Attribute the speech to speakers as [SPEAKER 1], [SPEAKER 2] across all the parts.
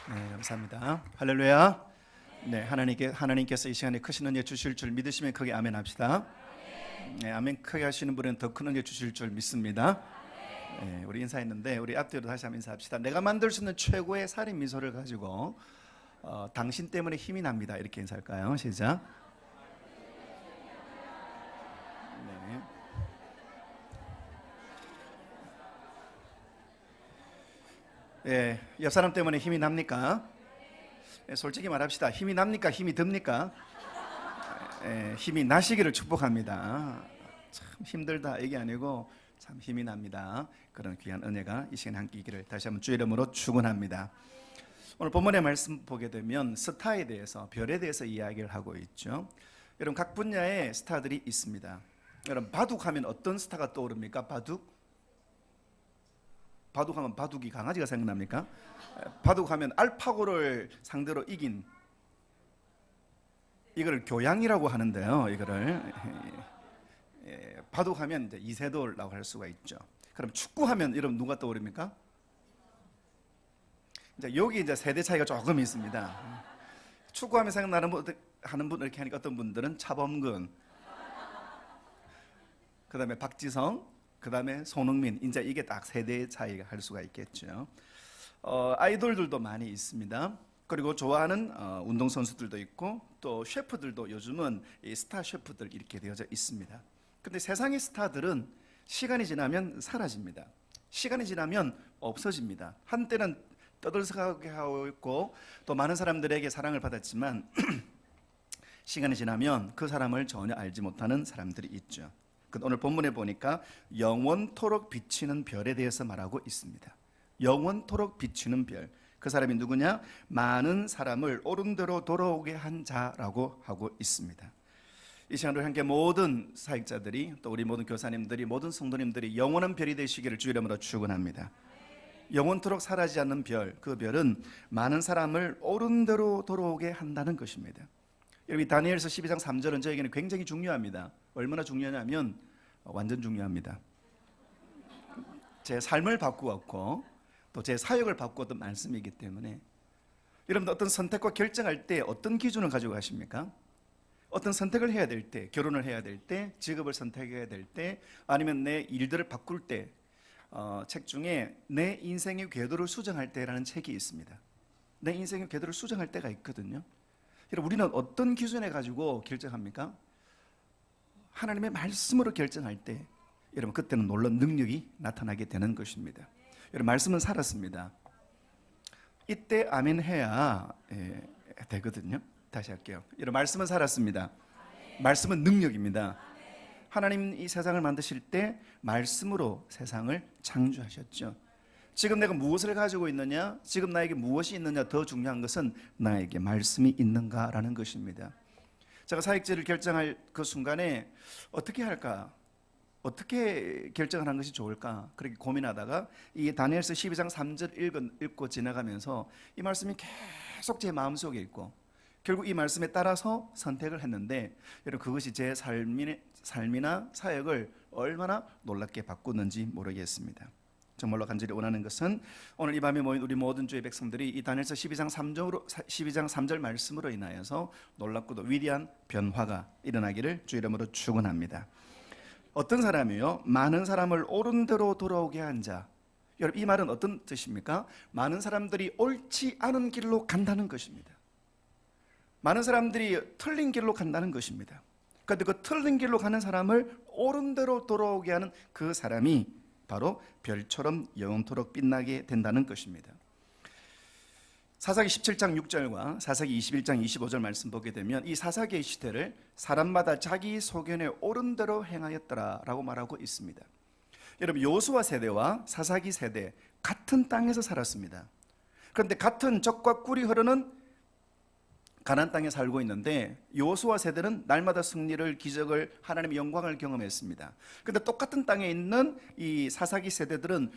[SPEAKER 1] 네, 감사합니다. 할렐루야. 네, 하나님께서 이 시간에 크신 은혜 주실 줄 믿으시면 크게 아멘 합시다. 네, 아멘 크게 하시는 분은 더 큰 은혜 주실 줄 믿습니다. 네, 우리 인사했는데 우리 앞뒤로 다시 한번 인사합시다. 내가 만들 수 있는 최고의 살인 미소를 가지고 당신 때문에 힘이 납니다. 이렇게 인사할까요? 시작. 네. 예, 옆 사람 때문에 힘이 납니까? 예, 솔직히 말합시다. 힘이 납니까? 힘이 듭니까? 예, 힘이 나시기를 축복합니다. 참 힘들다 이게 아니고 참 힘이 납니다. 그런 귀한 은혜가 이 시간에 함께 있기를 다시 한번 주의 이름으로 축원합니다. 오늘 본문의 말씀 보게 되면 스타에 대해서, 별에 대해서 이야기를 하고 있죠. 여러분, 각 분야의 스타들이 있습니다. 여러분, 바둑하면 어떤 스타가 떠오릅니까? 바둑하면 바둑이 강아지가 생각납니까? 바둑하면 알파고를 상대로 이긴, 이걸 교양이라고 하는데요. 이거를 바둑하면 이제 이세돌이라고 할 수가 있죠. 그럼 축구하면 여러분 누가 떠오릅니까? 이제 여기 이제 세대 차이가 조금 있습니다. 축구하면 생각나는 분, 하는 분 이렇게 하니까 어떤 분들은 차범근, 그다음에 박지성, 그다음에 손흥민, 이제 이게 딱 세대 차이가 할 수가 있겠죠. 아이돌들도 많이 있습니다. 그리고 좋아하는 운동 선수들도 있고 또 셰프들도 요즘은 이 스타 셰프들 이렇게 되어져 있습니다. 근데 세상의 스타들은 시간이 지나면 사라집니다. 시간이 지나면 없어집니다. 한때는 떠들썩하게 하고 있고 또 많은 사람들에게 사랑을 받았지만 시간이 지나면 그 사람을 전혀 알지 못하는 사람들이 있죠. 오늘 본문에 보니까 영원토록 비치는 별에 대해서 말하고 있습니다. 영원토록 비치는 별, 그 사람이 누구냐? 많은 사람을 옳은 대로 돌아오게 한 자라고 하고 있습니다. 이 시간으로 함께 모든 사역자들이, 또 우리 모든 교사님들이, 모든 성도님들이 영원한 별이 되시기를 주 이름으로 축원합니다. 영원토록 사라지지 않는 별, 그 별은 많은 사람을 옳은 대로 돌아오게 한다는 것입니다. 여러분, 다니엘서 12장 3절은 저에게는 굉장히 중요합니다. 얼마나 중요하냐면 완전 중요합니다. 제 삶을 바꾸었고 또 제 사역을 바꾸었던 말씀이기 때문에, 여러분들 어떤 선택과 결정할 때 어떤 기준을 가지고 가십니까? 어떤 선택을 해야 될 때, 결혼을 해야 될 때, 직업을 선택해야 될 때, 아니면 내 일들을 바꿀 때, 책 중에 내 인생의 궤도를 수정할 때라는 책이 있습니다. 내 인생의 궤도를 수정할 때가 있거든요. 여러분, 우리는 어떤 기준에 가지고 결정합니까? 하나님의 말씀으로 결정할 때, 여러분, 그때는 놀라운 능력이 나타나게 되는 것입니다. 여러분, 말씀은 살았습니다. 이때 아멘 해야 되거든요. 다시 할게요. 여러분, 말씀은 살았습니다. 말씀은 능력입니다. 하나님 이 세상을 만드실 때 말씀으로 세상을 창조하셨죠. 지금 내가 무엇을 가지고 있느냐, 지금 나에게 무엇이 있느냐, 더 중요한 것은 나에게 말씀이 있는가라는 것입니다. 제가 사역지를 결정할 그 순간에 어떻게 할까, 어떻게 결정을 하는 것이 좋을까, 그렇게 고민하다가 이 다니엘서 12장 3절 읽고 지나가면서 이 말씀이 계속 제 마음속에 있고 결국 이 말씀에 따라서 선택을 했는데, 여러분, 그것이 제 삶이나 사역을 얼마나 놀랍게 바꾸는지 모르겠습니다. 정말로 간절히 원하는 것은 오늘 이 밤에 모인 우리 모든 주의 백성들이 이 다니엘서 12장 3절 말씀으로 인하여서 놀랍고도 위대한 변화가 일어나기를 주 이름으로 축원합니다. 어떤 사람이요? 많은 사람을 옳은 대로 돌아오게 한 자. 여러분, 이 말은 어떤 뜻입니까? 많은 사람들이 옳지 않은 길로 간다는 것입니다. 많은 사람들이 틀린 길로 간다는 것입니다. 그런데 그 틀린 길로 가는 사람을 옳은 대로 돌아오게 하는 그 사람이 바로 별처럼 영원토록 빛나게 된다는 것입니다. 사사기 17장 6절과 사사기 21장 25절 말씀 보게 되면 이 사사기의 시대를 사람마다 자기 소견에 옳은 대로 행하였더라라고 말하고 있습니다. 여러분, 여호수아 세대와 사사기 세대 같은 땅에서 살았습니다. 그런데 같은 젖과 꿀이 흐르는 가나안 땅에 살고 있는데 여호수아 세대는 날마다 승리를, 기적을, 하나님의 영광을 경험했습니다. 그런데 똑같은 땅에 있는 이 사사기 세대들은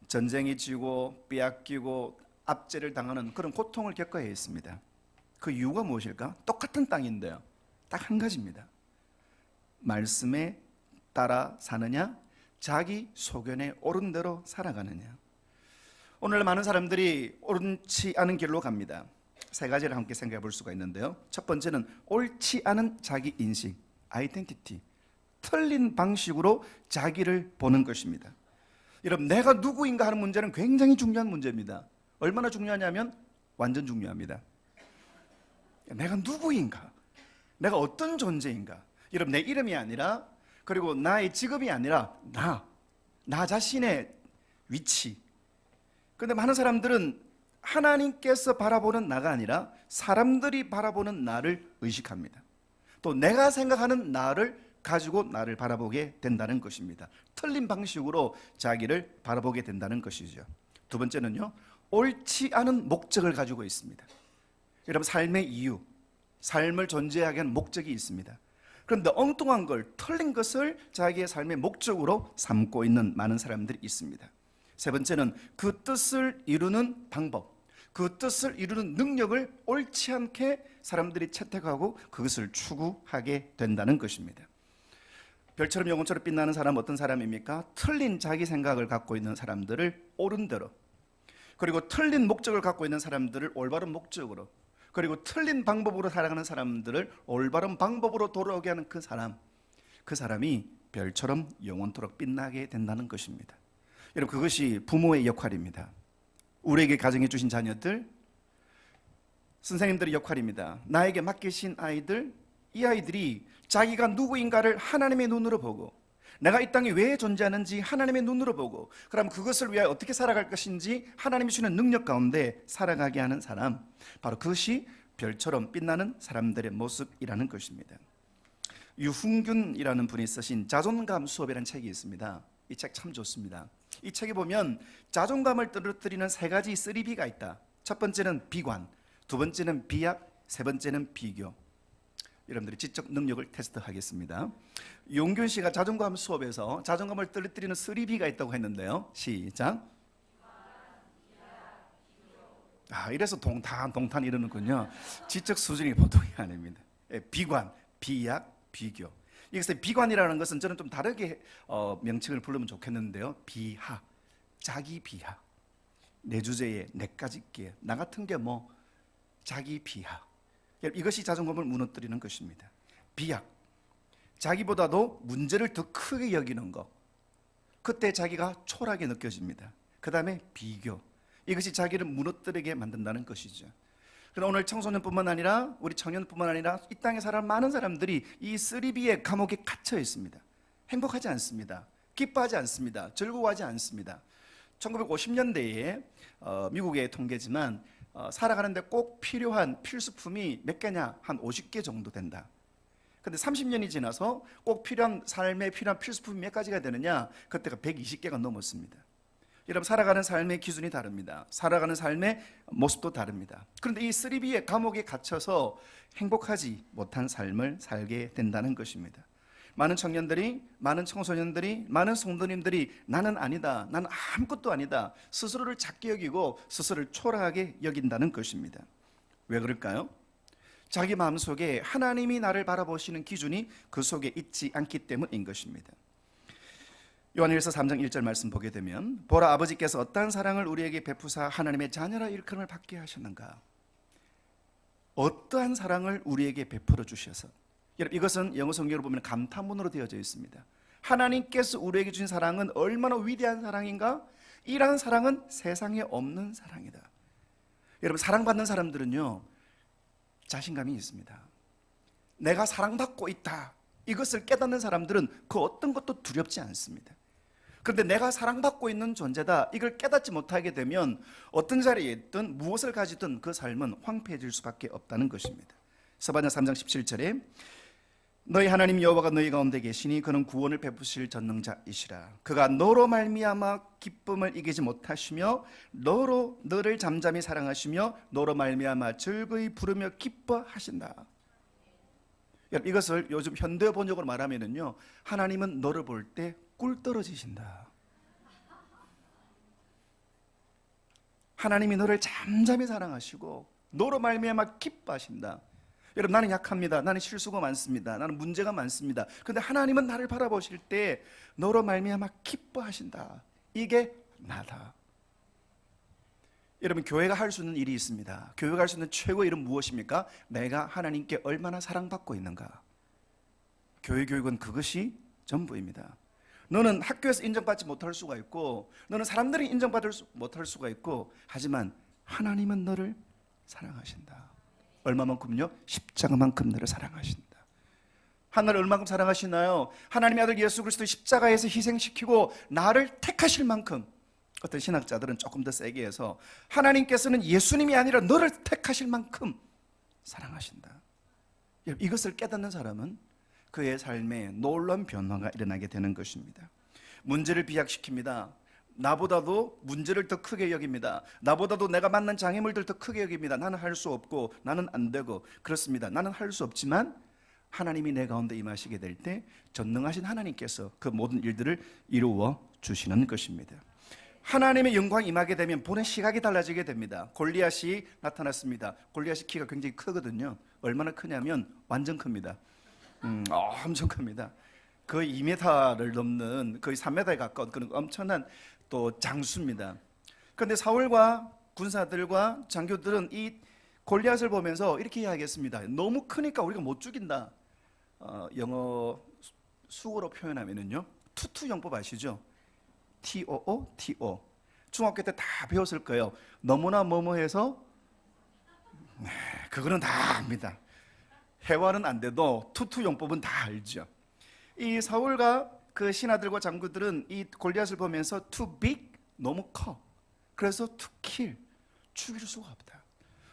[SPEAKER 1] 전쟁이 지고 빼앗기고 압제를 당하는 그런 고통을 겪어야 했습니다. 그 이유가 무엇일까? 똑같은 땅인데요, 딱 한 가지입니다. 말씀에 따라 사느냐, 자기 소견에 옳은 대로 살아가느냐. 오늘 많은 사람들이 옳지 않은 길로 갑니다. 세 가지를 함께 생각해 볼 수가 있는데요. 첫 번째는 옳지 않은 자기 인식, 아이덴티티, 틀린 방식으로 자기를 보는 것입니다. 여러분, 내가 누구인가 하는 문제는 굉장히 중요한 문제입니다. 얼마나 중요하냐면 완전 중요합니다. 내가 누구인가, 내가 어떤 존재인가. 여러분, 내 이름이 아니라, 그리고 나의 직업이 아니라 나 자신의 위치. 그런데 많은 사람들은 하나님께서 바라보는 나가 아니라 사람들이 바라보는 나를 의식합니다. 또 내가 생각하는 나를 가지고 나를 바라보게 된다는 것입니다. 틀린 방식으로 자기를 바라보게 된다는 것이죠. 두 번째는요, 옳지 않은 목적을 가지고 있습니다. 여러분, 삶의 이유, 삶을 존재하게 하는 목적이 있습니다. 그런데 엉뚱한 걸, 틀린 것을 자기의 삶의 목적으로 삼고 있는 많은 사람들이 있습니다. 세 번째는 그 뜻을 이루는 방법, 그 뜻을 이루는 능력을 옳지 않게 사람들이 채택하고 그것을 추구하게 된다는 것입니다. 별처럼 영혼처럼 빛나는 사람은 어떤 사람입니까? 틀린 자기 생각을 갖고 있는 사람들을 옳은 대로, 그리고 틀린 목적을 갖고 있는 사람들을 올바른 목적으로, 그리고 틀린 방법으로 살아가는 사람들을 올바른 방법으로 돌아오게 하는 그 사람이 별처럼 영원토록 빛나게 된다는 것입니다. 여러분, 그것이 부모의 역할입니다. 우리에게 가정해 주신 자녀들, 선생님들의 역할입니다. 나에게 맡기신 아이들, 이 아이들이 자기가 누구인가를 하나님의 눈으로 보고, 내가 이 땅에 왜 존재하는지 하나님의 눈으로 보고, 그럼 그것을 위하여 어떻게 살아갈 것인지 하나님이 주는 능력 가운데 살아가게 하는 사람, 바로 그것이 별처럼 빛나는 사람들의 모습이라는 것입니다. 유흥균이라는 분이 쓰신 자존감 수업이라는 책이 있습니다. 이 책 참 좋습니다. 이 책에 보면 자존감을 떨어뜨리는 세 가지 3B가 있다. 첫 번째는 비관, 두 번째는 비약, 세 번째는 비교. 여러분들이 지적 능력을 테스트하겠습니다. 용균 씨가 자존감 수업에서 자존감을 떨어뜨리는 3B가 있다고 했는데요. 시작. 이래서 동탄 이러는군요. 지적 수준이 보통이 아닙니다. 비관, 비약, 비교. 여기서 비관이라는 것은 저는 좀 다르게 명칭을 부르면 좋겠는데요. 비하, 자기 비하. 내 주제에 내까지 있기에 나 같은 게 뭐 자기 비하. 이것이 자존감을 무너뜨리는 것입니다. 비약, 자기보다도 문제를 더 크게 여기는 것, 그때 자기가 초라하게 느껴집니다. 그 다음에 비교, 이것이 자기를 무너뜨리게 만든다는 것이죠. 그러나 오늘 청소년뿐만 아니라 우리 청년뿐만 아니라 이 땅에 살아가는 많은 사람들이 이 3B의 감옥에 갇혀 있습니다. 행복하지 않습니다. 기뻐하지 않습니다. 즐거워하지 않습니다. 1950년대에 미국의 통계지만 살아가는데 꼭 필요한 필수품이 몇 개냐? 한 50개 정도 된다. 근데 30년이 지나서 꼭 필요한 삶에 필요한 필수품이 몇 가지가 되느냐? 그때가 120개가 넘었습니다. 여러분, 살아가는 삶의 기준이 다릅니다. 살아가는 삶의 모습도 다릅니다. 그런데 이 3B의 감옥에 갇혀서 행복하지 못한 삶을 살게 된다는 것입니다. 많은 청년들이, 많은 청소년들이, 많은 성도님들이 나는 아니다, 나는 아무것도 아니다, 스스로를 작게 여기고 스스로를 초라하게 여긴다는 것입니다. 왜 그럴까요? 자기 마음속에 하나님이 나를 바라보시는 기준이 그 속에 있지 않기 때문인 것입니다. 요한일서 3장 1절 말씀 보게 되면, 보라, 아버지께서 어떠한 사랑을 우리에게 베푸사 하나님의 자녀라 일컬음을 받게 하셨는가. 어떠한 사랑을 우리에게 베풀어 주셔서, 여러분, 이것은 영어 성경으로 보면 감탄문으로 되어져 있습니다. 하나님께서 우리에게 주신 사랑은 얼마나 위대한 사랑인가? 이러한 사랑은 세상에 없는 사랑이다. 여러분, 사랑받는 사람들은요, 자신감이 있습니다. 내가 사랑받고 있다, 이것을 깨닫는 사람들은 그 어떤 것도 두렵지 않습니다. 그런데 내가 사랑받고 있는 존재다, 이걸 깨닫지 못하게 되면 어떤 자리에 있든 무엇을 가지든 그 삶은 황폐해질 수밖에 없다는 것입니다. 스바냐 3장 17절에 너희 하나님 여호와가 너희 가운데 계시니 그는 구원을 베푸실 전능자이시라. 그가 너로 말미암아 기쁨을 이기지 못하시며 너를 잠잠히 사랑하시며 너로 말미암아 즐거이 부르며 기뻐하신다. 이것을 요즘 현대 번역으로 말하면은요, 하나님은 너를 볼 때 꿀 떨어지신다. 하나님이 너를 잠잠히 사랑하시고 너로 말미암아 기뻐하신다. 여러분, 나는 약합니다. 나는 실수가 많습니다. 나는 문제가 많습니다. 그런데 하나님은 나를 바라보실 때 너로 말미암아 기뻐하신다. 이게 나다. 여러분, 교회가 할 수 있는 일이 있습니다. 교회가 할 수 있는 최고의 일은 무엇입니까? 내가 하나님께 얼마나 사랑받고 있는가. 교회 교육은 그것이 전부입니다. 너는 학교에서 인정받지 못할 수가 있고, 너는 사람들이 인정받을 못할 수가 있고, 하지만 하나님은 너를 사랑하신다. 얼마만큼요? 십자가만큼 너를 사랑하신다. 하나님을 얼마만큼 사랑하시나요? 하나님의 아들 예수 그리스도를 십자가에서 희생시키고 나를 택하실 만큼, 어떤 신학자들은 조금 더 세게 해서 하나님께서는 예수님이 아니라 너를 택하실 만큼 사랑하신다. 이것을 깨닫는 사람은 그의 삶에 놀라운 변화가 일어나게 되는 것입니다. 문제를 비약시킵니다. 나보다도 문제를 더 크게 여깁니다. 나보다도 내가 만난 장애물들 더 크게 여깁니다. 나는 할 수 없고 나는 안 되고 그렇습니다. 나는 할 수 없지만 하나님이 내 가운데 임하시게 될 때 전능하신 하나님께서 그 모든 일들을 이루어 주시는 것입니다. 하나님의 영광이 임하게 되면 보는 시각이 달라지게 됩니다. 골리앗이 나타났습니다. 골리앗이 키가 굉장히 크거든요. 얼마나 크냐면 완전 큽니다. 엄청 큽니다. 거의 2m를 넘는, 거의 3m에 가까운 그런 엄청난 또 장수입니다. 그런데 사울과 군사들과 장교들은 이 골리앗을 보면서 이렇게 이야기했습니다. 너무 크니까 우리가 못 죽인다. 영어 수어로 표현하면은요, 투투 용법 아시죠? TOO, TO. 중학교 때 다 배웠을 거예요. 너무나 뭐뭐해서, 그거는 다 압니다. 회화는 안 돼도 투투 용법은 다 알죠. 이 사울과 그 신하들과 장군들은 이 골리앗을 보면서 too big, 너무 커. 그래서 to kill, 죽일 수가 없다.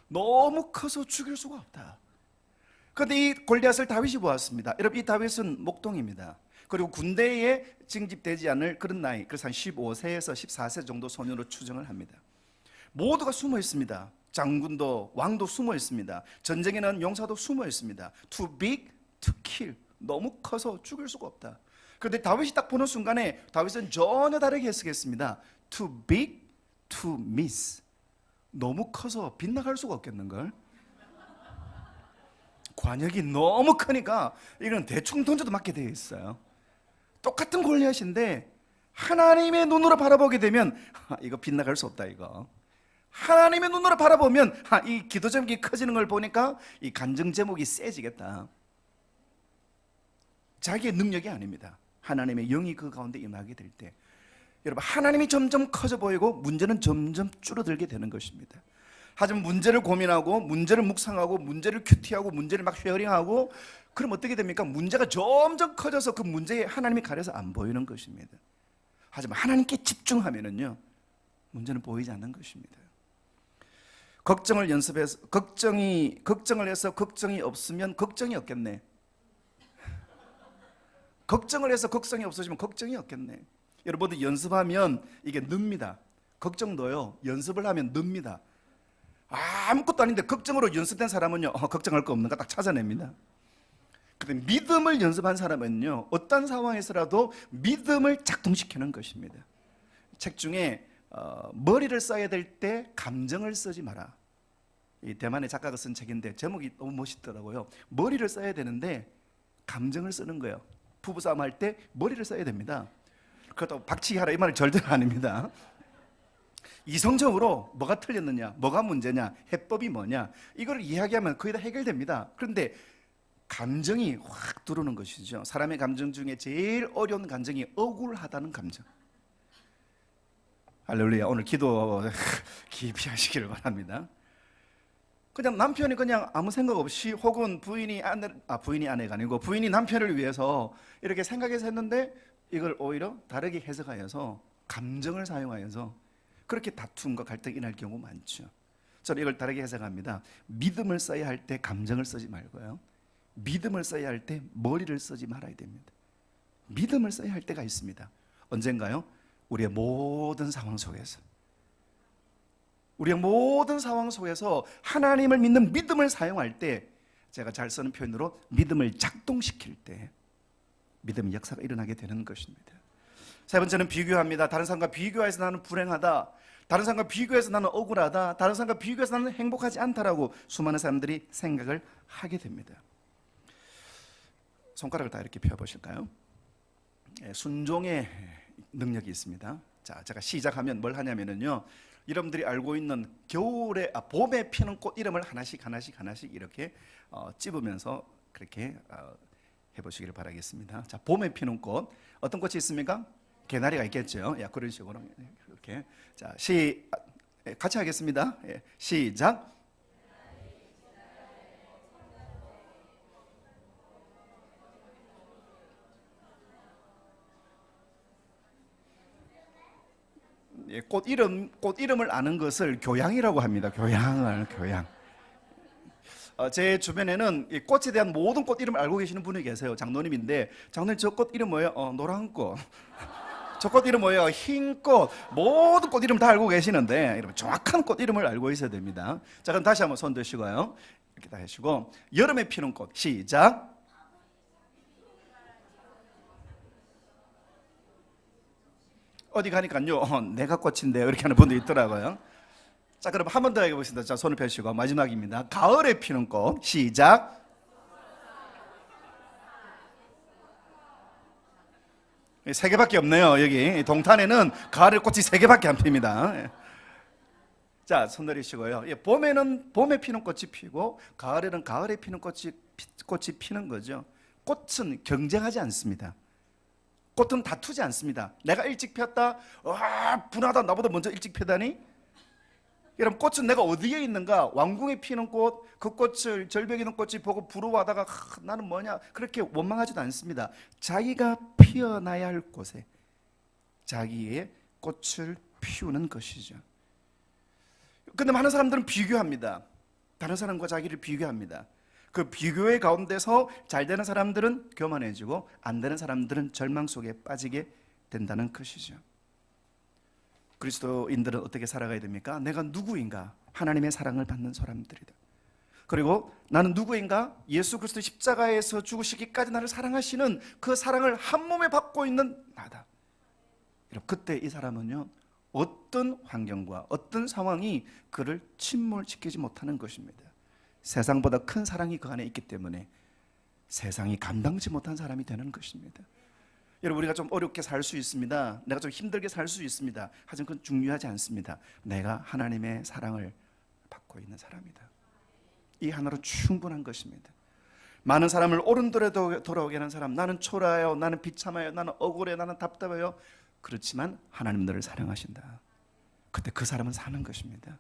[SPEAKER 1] 너무 커서 죽일 수가 없다. 그런데 이 골리앗을 다윗이 보았습니다. 여러분, 이 다윗은 목동입니다. 그리고 군대에 징집되지 않을 그런 나이, 그래서 한 15세에서 14세 정도 소년으로 추정을 합니다. 모두가 숨어 있습니다. 장군도 왕도 숨어 있습니다. 전쟁에는 용사도 숨어 있습니다. Too big to kill, 너무 커서 죽일 수가 없다. 그런데 다윗이 딱 보는 순간에 다윗은 전혀 다르게 해석했습니다. Too big to miss, 너무 커서 빗나갈 수가 없겠는걸. 관역이 너무 크니까 이건 대충 던져도 맞게 되어 있어요. 똑같은 골리앗인데 하나님의 눈으로 바라보게 되면 이거 빗나갈 수 없다. 이거 하나님의 눈으로 바라보면 이 기도 제목이 커지는 걸 보니까 이 간증 제목이 세지겠다. 자기의 능력이 아닙니다. 하나님의 영이 그 가운데 임하게 될 때, 여러분, 하나님이 점점 커져 보이고 문제는 점점 줄어들게 되는 것입니다. 하지만 문제를 고민하고 문제를 묵상하고 문제를 큐티하고 문제를 막 쉐어링하고 그럼 어떻게 됩니까? 문제가 점점 커져서 그 문제에 하나님이 가려서 안 보이는 것입니다. 하지만 하나님께 집중하면은요, 문제는 보이지 않는 것입니다. 걱정을 연습해서 걱정을 해서 걱정이 없으면 걱정이 없겠네. 걱정을 해서 걱정이 없어지면 걱정이 없겠네. 여러분들 연습하면 이게 늡니다. 걱정도요, 연습을 하면 늡니다. 아무것도 아닌데 걱정으로 연습된 사람은요, 걱정할 거 없는 거 딱 찾아냅니다. 그런데 믿음을 연습한 사람은요, 어떤 상황에서라도 믿음을 작동시키는 것입니다. 책 중에 머리를 써야 될 때 감정을 쓰지 마라, 이 대만의 작가가 쓴 책인데 제목이 너무 멋있더라고요. 머리를 써야 되는데 감정을 쓰는 거예요. 부부싸움 할 때 머리를 써야 됩니다. 그것도 박치기 하라 이 말은 절대로 아닙니다. 이성적으로 뭐가 틀렸느냐, 뭐가 문제냐, 해법이 뭐냐, 이걸 이야기하면 거의 다 해결됩니다. 그런데 감정이 확 들어오는 것이죠. 사람의 감정 중에 제일 어려운 감정이 억울하다는 감정. 할렐루야. 오늘 기도 깊이 하시기를 바랍니다. 그냥 남편이 그냥 아무 생각 없이, 혹은 부인이 아내가 아니고 부인이 남편을 위해서 이렇게 생각해서 했는데 이걸 오히려 다르게 해석하여서 감정을 사용하여서 그렇게 다툼과 갈등이 날 경우 많죠. 저는 이걸 다르게 해석합니다. 믿음을 써야 할 때 감정을 쓰지 말고요, 믿음을 써야 할 때 머리를 쓰지 말아야 됩니다. 믿음을 써야 할 때가 있습니다. 언젠가요? 우리의 모든 상황 속에서, 우리의 모든 상황 속에서 하나님을 믿는 믿음을 사용할 때, 제가 잘 쓰는 표현으로 믿음을 작동시킬 때 믿음의 역사가 일어나게 되는 것입니다. 세 번째는 비교합니다. 다른 사람과 비교해서 나는 불행하다, 다른 사람과 비교해서 나는 억울하다, 다른 사람과 비교해서 나는 행복하지 않다라고 수많은 사람들이 생각을 하게 됩니다. 손가락을 다 이렇게 펴보실까요? 순종의 능력이 있습니다. 자, 제가 시작하면 뭘 하냐면은요, 여러분들이 알고 있는 봄에 피는 꽃 이름을 하나씩 이렇게 찝으면서 그렇게 해보시기를 바라겠습니다. 자, 봄에 피는 꽃 어떤 꽃이 있습니까? 개나리가 있겠죠. 야, 그런 식으로 이렇게. 자, 같이 하겠습니다. 예, 시작. 예, 꽃 이름을 아는 것을 교양이라고 합니다. 교양. 제 주변에는 이 꽃에 대한 모든 꽃 이름을 알고 계시는 분이 계세요. 장로님인데, 장로님 저 꽃 이름 뭐예요? 노란 꽃. 저 꽃 이름 뭐예요? 흰 꽃. 모든 꽃 이름 다 알고 계시는데, 여러분 정확한 꽃 이름을 알고 있어야 됩니다. 자, 그럼 다시 한번 손 드시고요. 이렇게 다 하시고, 여름에 피는 꽃 시작. 어디 가니까요, 내가 꽃인데요, 이렇게 하는 분도 있더라고요. 자, 그럼 한 번 더 해보겠습니다. 자, 손을 펴시고 마지막입니다. 가을에 피는 꽃 시작. 세 개밖에 없네요. 여기 동탄에는 가을에 꽃이 세 개밖에 안 핍니다. 자, 손 내리시고요. 예, 봄에는 봄에 피는 꽃이 피고, 가을에는 가을에 피는 꽃이 피는 거죠. 꽃은 경쟁하지 않습니다. 꽃은 다투지 않습니다. 내가 일찍 폈다, 와 분하다, 나보다 먼저 일찍 펴다니. 여러분, 꽃은 내가 어디에 있는가, 왕궁에 피는 꽃, 그 꽃을 절벽에 있는 꽃이 보고 부러워하다가 나는 뭐냐, 그렇게 원망하지도 않습니다. 자기가 피어나야 할 곳에 자기의 꽃을 피우는 것이죠. 근데 많은 사람들은 비교합니다. 다른 사람과 자기를 비교합니다. 그 비교의 가운데서 잘 되는 사람들은 교만해지고 안 되는 사람들은 절망 속에 빠지게 된다는 것이죠. 그리스도인들은 어떻게 살아가야 됩니까? 내가 누구인가? 하나님의 사랑을 받는 사람들이다. 그리고 나는 누구인가? 예수 그리스도 십자가에서 죽으시기까지 나를 사랑하시는 그 사랑을 한 몸에 받고 있는 나다. 그때 이 사람은요, 어떤 환경과 어떤 상황이 그를 침몰시키지 못하는 것입니다. 세상보다 큰 사랑이 그 안에 있기 때문에 세상이 감당지 못한 사람이 되는 것입니다. 여러분, 우리가 좀 어렵게 살 수 있습니다. 내가 좀 힘들게 살 수 있습니다. 하지만 그건 중요하지 않습니다. 내가 하나님의 사랑을 받고 있는 사람이다. 이 하나로 충분한 것입니다. 많은 사람을 옳은 돌에 돌아오게 하는 사람, 나는 초라해요, 나는 비참해요, 나는 억울해요, 나는 답답해요. 그렇지만 하나님 너를 사랑하신다. 그때 그 사람은 사는 것입니다.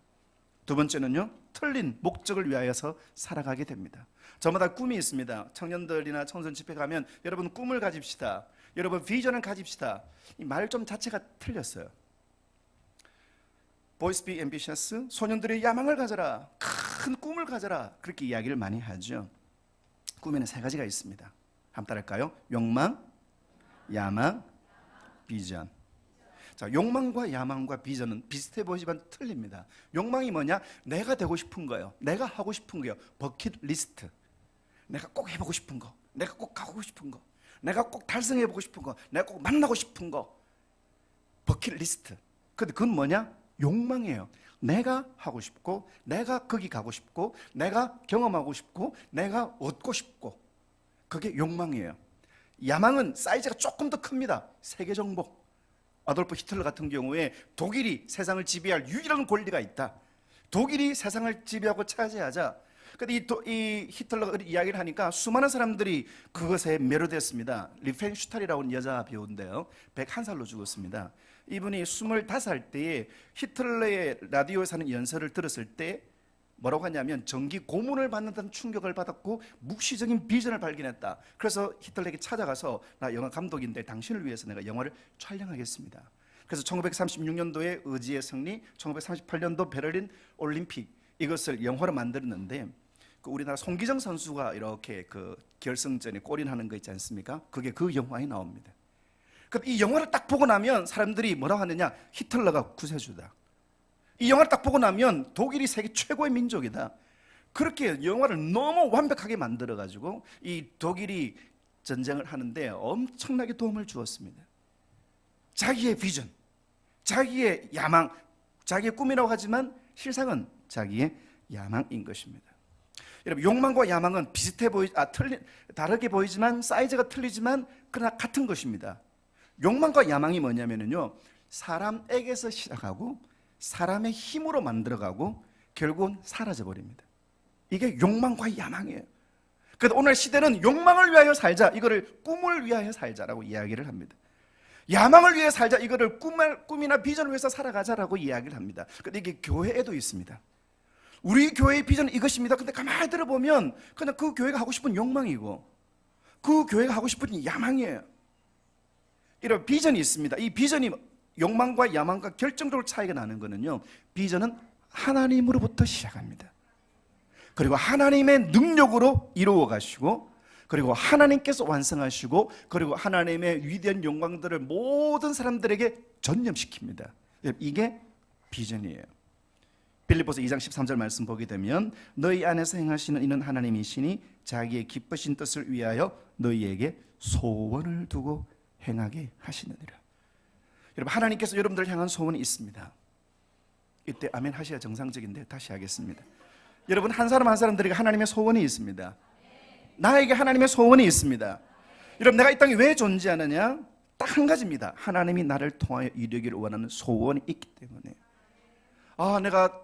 [SPEAKER 1] 두 번째는요, 틀린 목적을 위하여서 살아가게 됩니다. 저마다 꿈이 있습니다. 청년들이나 청소년 집회 가면 여러분 꿈을 가집시다, 여러분 비전을 가집시다. 이 말 좀 자체가 틀렸어요. Boys be ambitious, 소년들의 야망을 가져라, 큰 꿈을 가져라, 그렇게 이야기를 많이 하죠. 꿈에는 세 가지가 있습니다. 한번 따라할까요? 욕망, 야망, 비전. 자, 욕망과 야망과 비전은 비슷해 보이지만 틀립니다. 욕망이 뭐냐? 내가 되고 싶은 거예요. 내가 하고 싶은 거예요. 버킷리스트. 내가 꼭 해보고 싶은 거, 내가 꼭 가고 싶은 거, 내가 꼭 달성해보고 싶은 거, 내가 꼭 만나고 싶은 거. 버킷리스트. 근데 그건 뭐냐? 욕망이에요. 내가 하고 싶고, 내가 거기 가고 싶고, 내가 경험하고 싶고, 내가 얻고 싶고, 그게 욕망이에요. 야망은 사이즈가 조금 더 큽니다. 세계 정복. 아돌프 히틀러 같은 경우에 독일이 세상을 지배할 유일한 권리가 있다. 독일이 세상을 지배하고 차지하자. 근데 이 히틀러가 이야기를 하니까 수많은 사람들이 그것에 매료됐습니다. 리펜슈탈이라는 여자 배우인데요, 101살로 죽었습니다. 이분이 25살 때에 히틀러의 라디오에서 하는 연설을 들었을 때 뭐라고 하냐면, 전기 고문을 받는다는 충격을 받았고 묵시적인 비전을 발견했다. 그래서 히틀러에게 찾아가서, 나 영화 감독인데 당신을 위해서 내가 영화를 촬영하겠습니다. 그래서 1936년도에 의지의 승리, 1938년도 베를린 올림픽, 이것을 영화로 만들었는데, 우리나라 송기정 선수가 이렇게 그 결승전에 골인하는 거 있지 않습니까? 그게 그 영화에 나옵니다. 이 영화를 딱 보고 나면 사람들이 뭐라고 하느냐? 히틀러가 구세주다. 이 영화를 딱 보고 나면 독일이 세계 최고의 민족이다. 그렇게 영화를 너무 완벽하게 만들어가지고 이 독일이 전쟁을 하는데 엄청나게 도움을 주었습니다. 자기의 비전, 자기의 야망, 자기의 꿈이라고 하지만 실상은 자기의 야망인 것입니다. 여러분, 욕망과 야망은 다르게 보이지만 사이즈가 틀리지만 그러나 같은 것입니다. 욕망과 야망이 뭐냐면요, 사람에게서 시작하고 사람의 힘으로 만들어가고 결국은 사라져 버립니다. 이게 욕망과 야망이에요. 그래서 오늘 시대는 욕망을 위하여 살자, 이거를 꿈을 위하여 살자라고 이야기를 합니다. 야망을 위해 살자, 이거를 꿈이나 비전을 위해서 살아가자라고 이야기를 합니다. 근데 이게 교회에도 있습니다. 우리 교회의 비전은 이것입니다. 근데 가만히 들어보면 그냥 그 교회가 하고 싶은 욕망이고 그 교회가 하고 싶은 야망이에요. 이런 비전이 있습니다. 이 비전이 욕망과 야망과 결정적으로 차이가 나는 거는요, 비전은 하나님으로부터 시작합니다. 그리고 하나님의 능력으로 이루어 가시고, 그리고 하나님께서 완성하시고, 그리고 하나님의 위대한 영광들을 모든 사람들에게 전념시킵니다. 이게 비전이에요. 빌립보서 2장 13절 말씀 보게 되면 너희 안에서 행하시는 이는 하나님이시니 자기의 기쁘신 뜻을 위하여 너희에게 소원을 두고 행하게 하시느니라. 여러분, 하나님께서 여러분들을 향한 소원이 있습니다. 이때 아멘 하셔야 정상적인데 다시 하겠습니다. 여러분, 한 사람 한 사람들에게 하나님의 소원이 있습니다. 나에게 하나님의 소원이 있습니다. 여러분, 내가 이 땅에 왜 존재하느냐? 딱 한 가지입니다. 하나님이 나를 통하여 이루기를 원하는 소원이 있기 때문에. 내가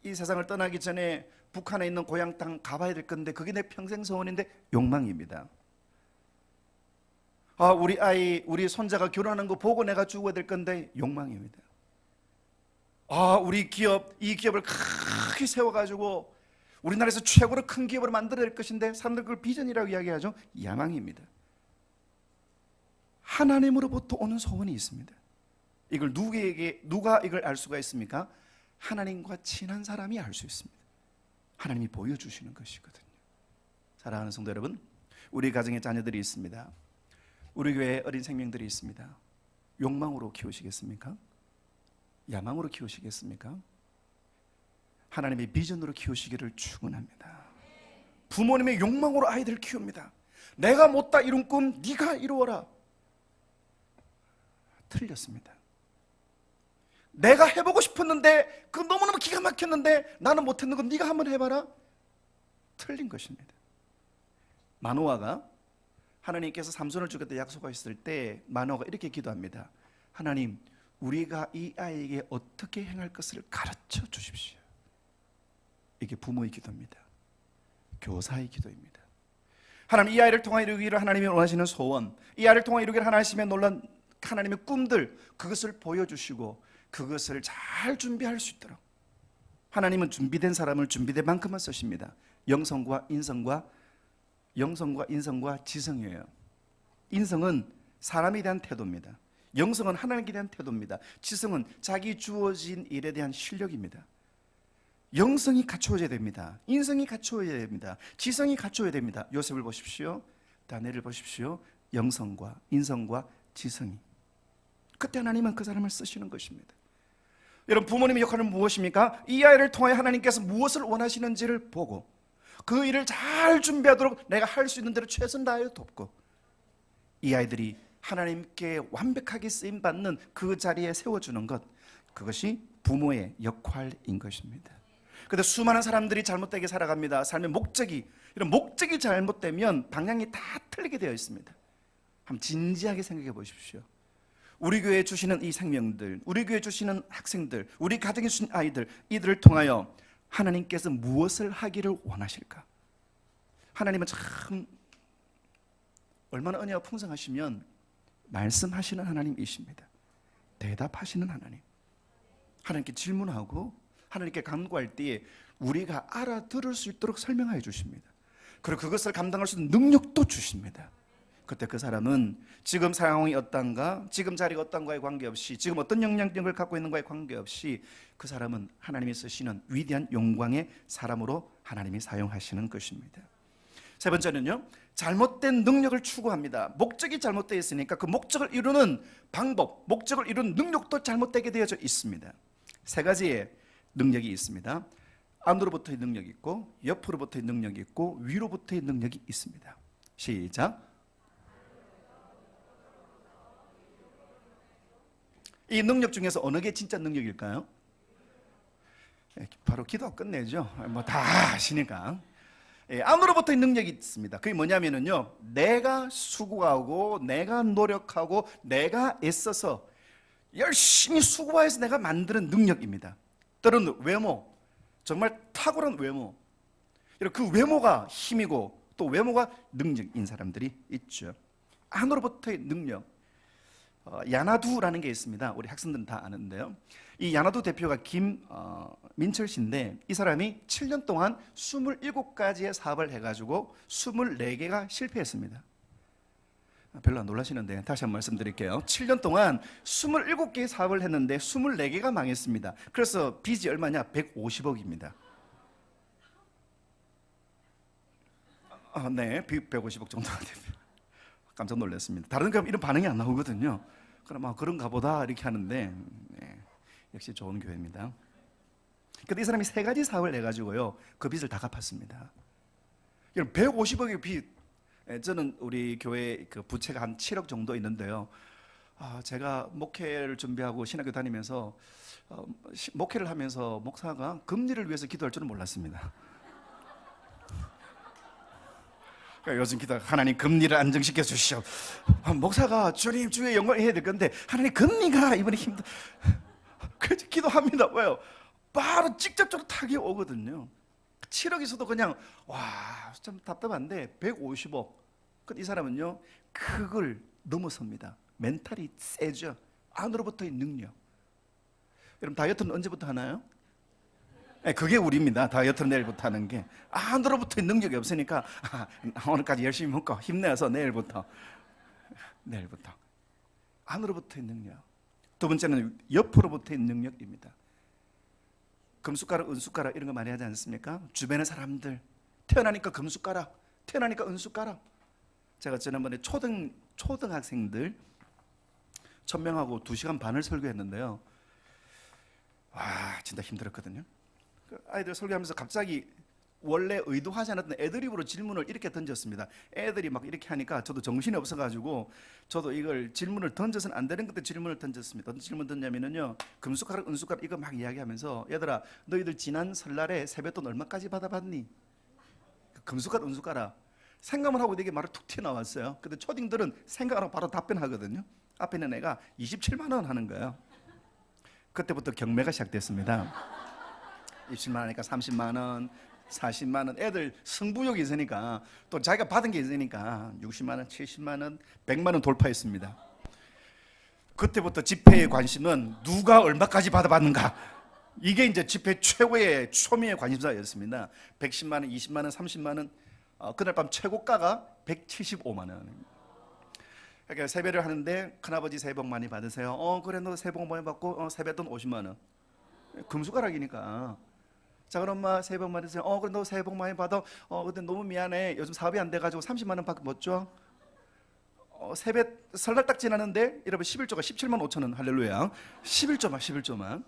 [SPEAKER 1] 이 세상을 떠나기 전에 북한에 있는 고향 땅 가봐야 될 건데 그게 내 평생 소원인데 욕망입니다. 우리 아이, 우리 손자가 결혼하는 거 보고 내가 죽어야 될 건데 욕망입니다. 우리 기업, 이 기업을 크게 세워가지고 우리나라에서 최고로 큰 기업으로 만들어야 될 것인데 사람들 그걸 비전이라고 이야기하죠. 야망입니다. 하나님으로부터 오는 소원이 있습니다. 이걸 누가 이걸 알 수가 있습니까? 하나님과 친한 사람이 알 수 있습니다. 하나님이 보여주시는 것이거든요. 사랑하는 성도 여러분, 우리 가정에 자녀들이 있습니다. 우리 교회에 어린 생명들이 있습니다. 욕망으로 키우시겠습니까? 야망으로 키우시겠습니까? 하나님의 비전으로 키우시기를 축원합니다. 부모님의 욕망으로 아이들을 키웁니다. 내가 못다 이룬 꿈 네가 이루어라. 틀렸습니다. 내가 해보고 싶었는데 그 너무너무 기가 막혔는데 나는 못했는 건 네가 한번 해봐라. 틀린 것입니다. 마노아가 하나님께서 삼손을 주겠다 약속하셨을 때 마노아가 이렇게 기도합니다. 하나님, 우리가 이 아이에게 어떻게 행할 것을 가르쳐 주십시오. 이게 부모의 기도입니다. 교사의 기도입니다. 하나님, 이 아이를 통하여 이루기를 하나님이 원하시는 소원, 이 아이를 통하여 이루기를 하나님의 놀란 하나님의 꿈들, 그것을 보여주시고 그것을 잘 준비할 수 있도록 하나님은 준비된 사람을 준비된 만큼만 쓰십니다. 영성과 인성과 지성이에요. 인성은 사람에 대한 태도입니다. 영성은 하나님께 대한 태도입니다. 지성은 자기 주어진 일에 대한 실력입니다. 영성이 갖추어져야 됩니다. 인성이 갖추어져야 됩니다. 지성이 갖추어야 됩니다. 요셉을 보십시오. 다니엘을 보십시오. 영성과 인성과 지성이. 그때 하나님은 그 사람을 쓰시는 것입니다. 여러분, 부모님의 역할은 무엇입니까? 이 아이를 통해 하나님께서 무엇을 원하시는지를 보고 그 일을 잘 준비하도록 내가 할 수 있는 대로 최선 다하여 돕고 이 아이들이 하나님께 완벽하게 쓰임받는 그 자리에 세워주는 것, 그것이 부모의 역할인 것입니다. 그런데 수많은 사람들이 잘못되게 살아갑니다. 삶의 이런 목적이 잘못되면 방향이 다 틀리게 되어 있습니다. 한번 진지하게 생각해 보십시오. 우리 교회에 주시는 이 생명들, 우리 교회에 주시는 학생들, 우리 가정에 주신 아이들, 이들을 통하여 하나님께서 무엇을 하기를 원하실까? 하나님은 참 얼마나 은혜가 풍성하시면 말씀하시는 하나님이십니다. 대답하시는 하나님. 하나님께 질문하고 하나님께 간구할 때에 우리가 알아들을 수 있도록 설명해 주십니다. 그리고 그것을 감당할 수 있는 능력도 주십니다. 그때 그 사람은 지금 상황이 어떤가, 지금 자리가 어떤가에 관계없이, 지금 어떤 영향력을 갖고 있는가에 관계없이 그 사람은 하나님이 쓰시는 위대한 영광의 사람으로 하나님이 사용하시는 것입니다. 세 번째는요, 잘못된 능력을 추구합니다. 목적이 잘못되어 있으니까 그 목적을 이루는 방법, 목적을 이루는 능력도 잘못되게 되어져 있습니다. 세 가지의 능력이 있습니다. 안으로부터의 능력이 있고, 옆으로부터의 능력이 있고, 위로부터의 능력이 있습니다. 시작. 이 능력 중에서 어느 게 진짜 능력일까요? 바로 기도 끝내죠. 뭐 다 아시니까. 안으로부터의 능력이 있습니다. 그게 뭐냐면요, 내가 수고하고 내가 노력하고 내가 애써서 열심히 수고해서 내가 만드는 능력입니다. 때로는 외모, 정말 탁월한 외모, 그 외모가 힘이고 또 외모가 능력인 사람들이 있죠. 안으로부터의 능력, 야나두라는 게 있습니다. 우리 학생들은 다 아는데요. 이 야나두 대표가 김민철 씨인데, 이 사람이 7년 동안 27가지의 사업을 해가지고 24개가 실패했습니다. 별로 안 놀라시는데 다시 한번 말씀드릴게요. 7년 동안 27개의 사업을 했는데 24개가 망했습니다. 그래서 빚이 얼마냐? 150억입니다. 네, 150억 정도가 됩니다. 깜짝 놀랐습니다. 다른 그럼 이런 반응이 안 나오거든요. 그럼 그런가 보다 이렇게 하는데, 네, 역시 좋은 교회입니다. 근데 이 사람이 3가지 사업을 해가지고요, 그 빚을 다 갚았습니다. 150억의 빚. 저는 우리 교회 그 부채가 한 7억 정도 있는데요. 제가 목회를 준비하고 신학교 다니면서 목회를 하면서 목사가 금리를 위해서 기도할 줄은 몰랐습니다. 그러니까 요즘 기도, 하나님 금리를 안정시켜 주시오. 목사가 주님 주의 영광 해야 될 건데 하나님 금리가 이번에 힘들. 그래서 기도합니다. 왜요? 바로 직접적으로 타격이 오거든요. 7억에서도 그냥 좀 답답한데 150억. 이 사람은요 그걸 넘어섭니다. 멘탈이 세죠. 안으로부터의 능력. 여러분 다이어트는 언제부터 하나요? 네, 그게 우리입니다. 다이어트는 내일부터 하는 게. 안으로부터의 능력이 없으니까 오늘까지 열심히 먹고 힘내서 내일부터 안으로부터의 능력. 두 번째는 옆으로부터의 능력입니다. 금숟가락, 은숟가락 이런 거 많이 하지 않습니까? 주변의 사람들 태어나니까 금숟가락, 태어나니까 은숟가락. 제가 지난번에 초등학생들 1000명하고 2시간 반을 설교했는데요. 진짜 힘들었거든요. 아이들 설교하면서 갑자기 원래 의도하지 않았던 애드립으로 질문을 이렇게 던졌습니다. 애들이 막 이렇게 하니까 저도 정신이 없어가지고 저도 이걸 질문을 던져서는 안 되는 것들 질문을 던졌습니다. 어떤 질문 던졌냐면요, 금숟가락, 은숟가락 이거 막 이야기하면서, 얘들아 너희들 지난 설날에 세뱃돈 얼마까지 받아봤니? 금숟가락, 은숟가락 생각만 하고 이게 말을 툭 튀어나왔어요. 근데 초딩들은 생각 안 하고 바로 답변하거든요. 앞에 있는 애가 27만 원 하는 거예요. 그때부터 경매가 시작됐습니다. 27만 원 하니까 30만 원, 40만 원. 애들 승부욕이 있으니까 또 자기가 받은 게 있으니까 60만 원, 70만 원, 100만 원 돌파했습니다. 그때부터 집회의 관심은 누가 얼마까지 받아봤는가, 이게 이제 집회 최고의 초미의 관심사였습니다. 110만 원, 20만 원, 30만 원. 그날 밤 최고가가 175만 원입니다. 그러니까 세배를 하는데 큰아버지 새해 복 많이 받으세요. 그래 너 새해 복 많이 받고 세뱃돈 50만 원. 금숟가락이니까. 자 그럼 엄마 새해 복 많이 받으세요. 그래 너 새해 복 많이 받아. 근데 너무 미안해, 요즘 사업이 안 돼가지고 30만 원밖에 못 줘. 세배 설날 딱 지났는데 여러분 11조가 17만 5천 원. 할렐루야. 11조만.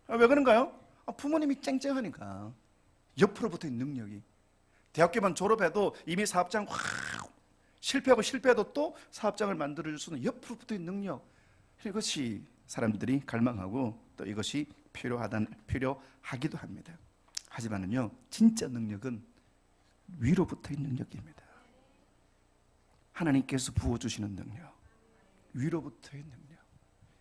[SPEAKER 1] 왜 그런가요? 부모님이 쨍쨍하니까. 옆으로부터의 능력이. 대학교만 졸업해도 이미 사업장 실패해도 또 사업장을 만들어줄 수 있는 옆으로부터의 능력. 이것이 사람들이 갈망하고 또 이것이 필요하기도 합니다. 하지만은요, 진짜 능력은 위로부터의 능력입니다. 하나님께서 부어주시는 능력, 위로부터의 능력.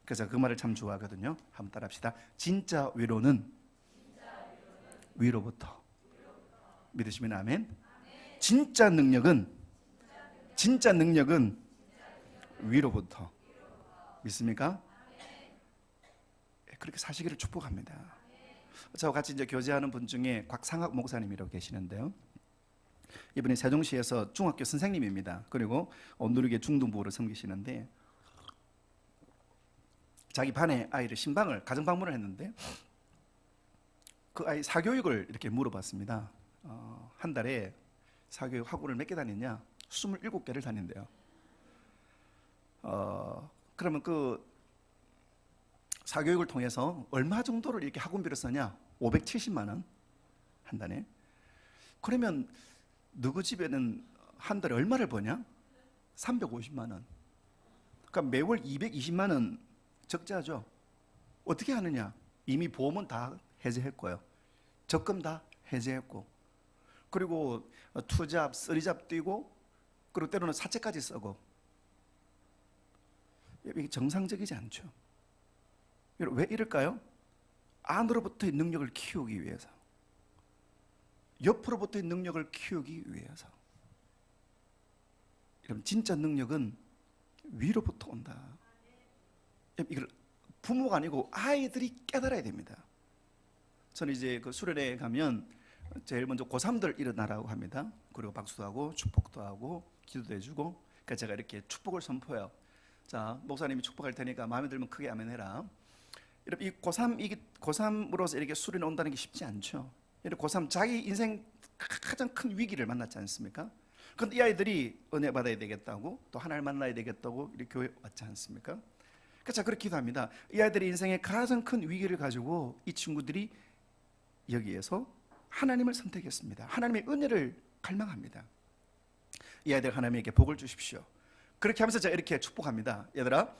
[SPEAKER 1] 그래서 그 말을 참 좋아하거든요. 한번 따라합시다. 진짜 위로는 위로부터. 믿으시면 아멘. 진짜 능력은 위로부터. 믿습니까? 그렇게 사시기를 축복합니다. 저와 같이 이제 교제하는 분 중에 곽상학 목사님이라고 계시는데요. 이분이 세종시에서 중학교 선생님입니다. 그리고 온누리교 중등부를 섬기시는데, 자기 반에 아이를 신방을 가정방문을 했는데 그 아이 사교육을 이렇게 물어봤습니다. 한 달에 사교육 학원을 몇 개 다녔냐? 27개를 다닌대요. 그러면 그 사교육을 통해서 얼마 정도를 이렇게 학원비를 쓰냐? 570만 원 한 달에. 그러면 누구 집에는 한 달에 얼마를 버냐? 350만 원. 그러니까 매월 220만 원 적자죠. 어떻게 하느냐? 이미 보험은 다 해제했고요. 적금 다 해제했고, 그리고 투잡, 쓰리잡 뛰고, 그리고 때로는 사채까지 쓰고. 이게 정상적이지 않죠. 여러분, 왜 이럴까요? 안으로부터의 능력을 키우기 위해서, 옆으로부터의 능력을 키우기 위해서. 여러분, 진짜 능력은 위로부터 온다. 이걸 부모가 아니고 아이들이 깨달아야 됩니다. 저는 이제 그 수련회에 가면 제일 먼저 고3들 일어나라고 합니다. 그리고 박수도 하고 축복도 하고 기도도 해주고, 그러니까 제가 이렇게 축복을 선포해요. 자, 목사님이 축복할 테니까 마음에 들면 크게 아멘해라. 여러분, 이 고3으로서 이렇게 수련회 온다는 게 쉽지 않죠. 여러분, 고3 자기 인생 가장 큰 위기를 만났지 않습니까? 그런데 이 아이들이 은혜 받아야 되겠다고, 또 하나님을 만나야 되겠다고 이렇게 교회 왔지 않습니까? 그래서 제가 그렇게 기도합니다. 이 아이들의 인생에 가장 큰 위기를 가지고 이 친구들이 여기에서 하나님을 선택했습니다. 하나님의 은혜를 갈망합니다. 이 아이들 하나님에게 복을 주십시오. 그렇게 하면서 제가 이렇게 축복합니다. 얘들아,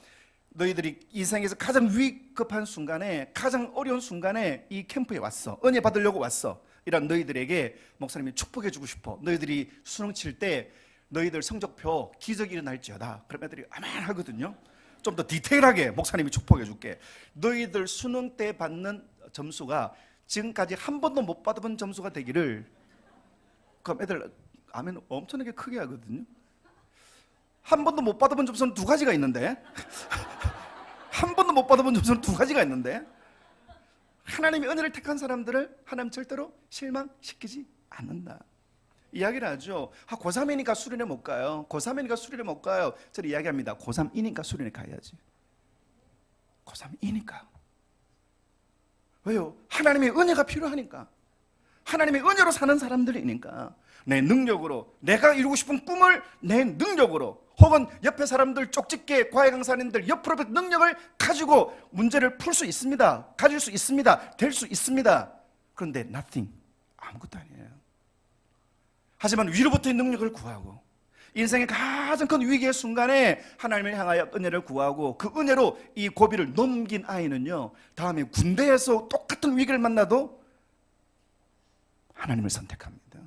[SPEAKER 1] 너희들이 인생에서 가장 위급한 순간에, 가장 어려운 순간에 이 캠프에 왔어. 은혜 받으려고 왔어. 이런 너희들에게 목사님이 축복해 주고 싶어. 너희들이 수능 칠 때 너희들 성적표 기적이 일어날지어다. 그럼 애들이 아멘 하거든요. 좀 더 디테일하게 목사님이 축복해 줄게. 너희들 수능 때 받는 점수가 지금까지 한 번도 못 받아본 점수가 되기를. 그럼 애들 아멘 엄청나게 크게 하거든요. 한 번도 못 받아본 점수는 두 가지가 있는데 한 번도 못 받아본 점수는 두 가지가 있는데 하나님의 은혜를 택한 사람들을 하나님 절대로 실망시키지 않는다. 이야기를 하죠. 고3이니까 수련회 못 가요. 고3이니까 수련회 못 가요. 저는 이야기합니다. 고3이니까 수련회 가야지. 고3이니까. 왜요? 하나님의 은혜가 필요하니까. 하나님의 은혜로 사는 사람들이니까. 내 능력으로, 내가 이루고 싶은 꿈을 내 능력으로, 혹은 옆에 사람들 쪽집게 과외 강사님들 옆으로 능력을 가지고 문제를 풀 수 있습니다. 가질 수 있습니다. 될 수 있습니다. 그런데 nothing, 아무것도 아니에요. 하지만 위로부터의 능력을 구하고, 인생의 가장 큰 위기의 순간에 하나님을 향하여 은혜를 구하고, 그 은혜로 이 고비를 넘긴 아이는요, 다음에 군대에서 똑같은 위기를 만나도 하나님을 선택합니다.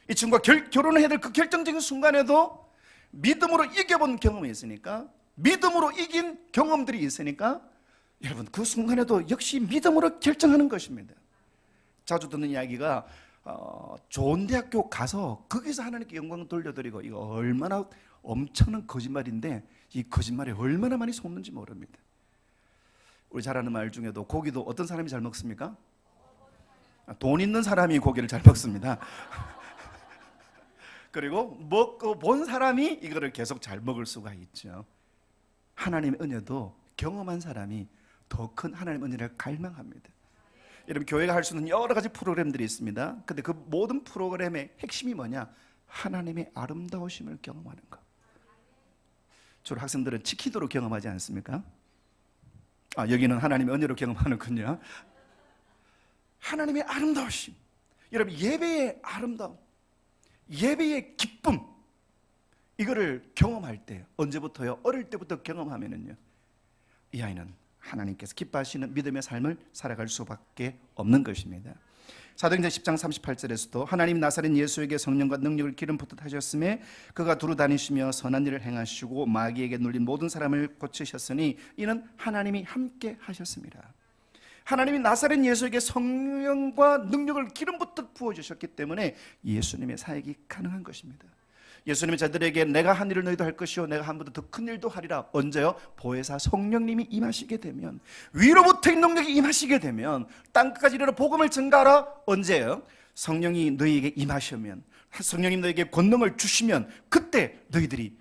[SPEAKER 1] 이 친구가 결혼을 해야 될 그 결정적인 순간에도 믿음으로 이겨본 경험이 있으니까, 믿음으로 이긴 경험들이 있으니까, 여러분 그 순간에도 역시 믿음으로 결정하는 것입니다. 자주 듣는 이야기가 좋은 대학교 가서 거기서 하나님께 영광 돌려드리고, 이거 얼마나 엄청난 거짓말인데 이 거짓말에 얼마나 많이 속는지 모릅니다. 우리 잘 아는 말 중에도 고기도 어떤 사람이 잘 먹습니까? 돈 있는 사람이 고기를 잘 먹습니다. 그리고 먹고 본 사람이 이거를 계속 잘 먹을 수가 있죠. 하나님의 은혜도 경험한 사람이 더 큰 하나님의 은혜를 갈망합니다. 여러분, 교회가 할 수 있는 여러 가지 프로그램들이 있습니다. 근데 그 모든 프로그램의 핵심이 뭐냐? 하나님의 아름다우심을 경험하는 것. 주로 학생들은 치킨으로 경험하지 않습니까? 여기는 하나님의 은혜로 경험하는군요. 하나님의 아름다우심. 여러분, 예배의 아름다움, 예배의 기쁨, 이거를 경험할 때, 언제부터요? 어릴 때부터 경험하면은요, 이 아이는 하나님께서 기뻐하시는 믿음의 삶을 살아갈 수밖에 없는 것입니다. 사도행전 10장 38절에서도 하나님 나사렛 예수에게 성령과 능력을 기름 붓듯 하셨음에 그가 두루 다니시며 선한 일을 행하시고 마귀에게 눌린 모든 사람을 고치셨으니 이는 하나님이 함께 하셨습니다. 하나님이 나사렛 예수에게 성령과 능력을 기름 붓듯 부어주셨기 때문에 예수님의 사역이 가능한 것입니다. 예수님이 저들에게 내가 한 일을 너희도 할 것이요 내가 한 보다 더 큰 일도 하리라. 언제요? 보혜사 성령님이 임하시게 되면, 위로부터의 능력이 임하시게 되면, 땅끝까지 이르러 복음을 전가하라. 언제요? 성령이 너희에게 임하시면, 성령님 너희에게 권능을 주시면, 그때 너희들이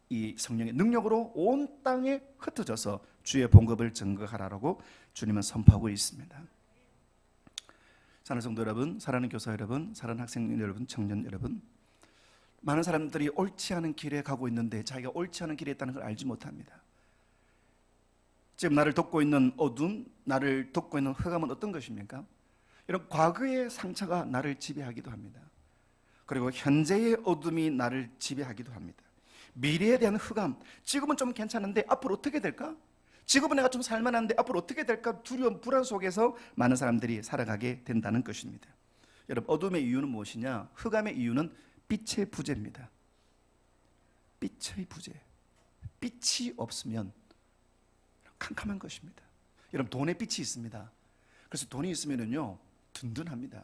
[SPEAKER 1] 이 성령의 능력으로 온 땅에 흩어져서 주의 복음을 전가하라고 주님은 선포하고 있습니다. 사랑하는 성도 여러분, 사랑하는 교사 여러분, 사랑하는 학생 여러분, 청년 여러분, 많은 사람들이 옳지 않은 길에 가고 있는데 자기가 옳지 않은 길에 있다는 걸 알지 못합니다. 지금 나를 덮고 있는 어둠, 나를 덮고 있는 흑암은 어떤 것입니까? 이런 과거의 상처가 나를 지배하기도 합니다. 그리고 현재의 어둠이 나를 지배하기도 합니다. 미래에 대한 흑암, 지금은 좀 괜찮은데 앞으로 어떻게 될까? 지금은 내가 좀 살만한데 앞으로 어떻게 될까? 두려움, 불안 속에서 많은 사람들이 살아가게 된다는 것입니다. 여러분, 어둠의 이유는 무엇이냐? 흑암의 이유는 빛의 부재입니다. 빛의 부재. 빛이 없으면 캄캄한 것입니다. 여러분 돈에 빛이 있습니다. 그래서 돈이 있으면은요 든든합니다.